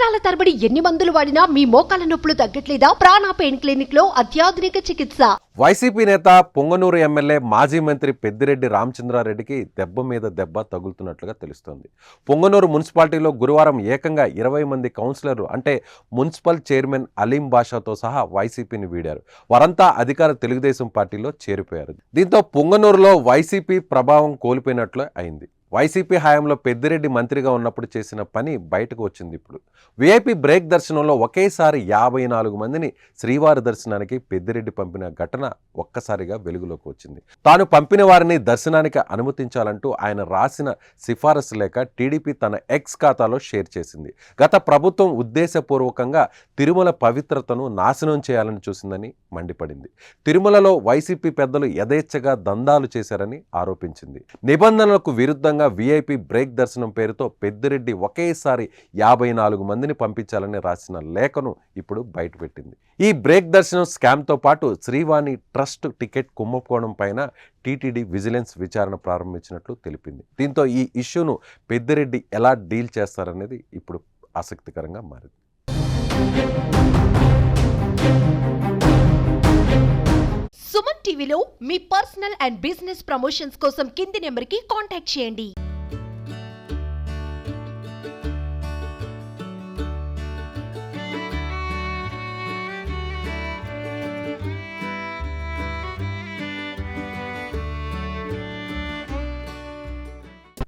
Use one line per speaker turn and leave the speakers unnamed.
సంవత్సరాల తరబడి ఎన్ని మందులు వాడినా మీ మోకాల నొప్పులు తగ్గట్లేదా? ప్రాణ పెయిన్ క్లినిక్ లో అత్యాధునిక చికిత్స.
వైసీపీ నేత పొంగనూరు ఎమ్మెల్యే మాజీ మంత్రి పెద్దిరెడ్డి రామచంద్రారెడ్డికి దెబ్బ మీద దెబ్బ తగులుతున్నట్లుగా తెలుస్తోంది. పొంగనూరు మున్సిపాలిటీలో గురువారం ఏకంగా 20 మంది కౌన్సిలర్లు అంటే మున్సిపల్ చైర్మన్ అలీం బాషాతో సహా వైసీపీని వీడారు. వారంతా అధికార తెలుగుదేశం పార్టీలో చేరిపోయారు. దీంతో పొంగనూరులో వైసీపీ ప్రభావం కోల్పోయినట్లు అయింది. వైసీపీ హయాంలో పెద్దిరెడ్డి మంత్రిగా ఉన్నప్పుడు చేసిన పని బయటకు వచ్చింది. ఇప్పుడు విఐపి బ్రేక్ దర్శనంలో ఒకేసారి 54 మందిని శ్రీవారి దర్శనానికి పెద్దిరెడ్డి పంపిన ఘటన ఒక్కసారిగా వెలుగులోకి వచ్చింది. తాను పంపిన వారిని దర్శనానికి అనుమతించాలంటూ ఆయన రాసిన సిఫారసు లేఖ టీడీపీ తన ఎక్స్ ఖాతాలో షేర్ చేసింది. గత ప్రభుత్వం ఉద్దేశపూర్వకంగా తిరుమల పవిత్రతను నాశనం చేయాలని చూసిందని మండిపడింది. తిరుమలలో వైసీపీ పెద్దలు యథేచ్ఛగా దందాలు చేశారని ఆరోపించింది. నిబంధనలకు విరుద్ధంగా విఐపి బ్రేక్ దర్శనం పేరుతో పెద్దిరెడ్డి ఒకేసారి 54 మందిని పంపించాలని రాసిన లేఖను ఇప్పుడు బయటపెట్టింది. ఈ బ్రేక్ దర్శనం స్కామ్తో పాటు శ్రీవాణి ట్రస్ట్ టికెట్ కుంభకోణం పైన టీటీడీ విజిలెన్స్ విచారణ ప్రారంభించినట్లు తెలిపింది. దీంతో ఈ ఇష్యూను పెద్దిరెడ్డి ఎలా డీల్ చేస్తారనేది ఇప్పుడు ఆసక్తికరంగా మారింది.
సుమన్ టీవీలో మీ పర్సనల్ అండ్ బిజినెస్ ప్రమోషన్స్ కోసం కింది నెంబర్కి కాంటాక్ట్ చేయండి.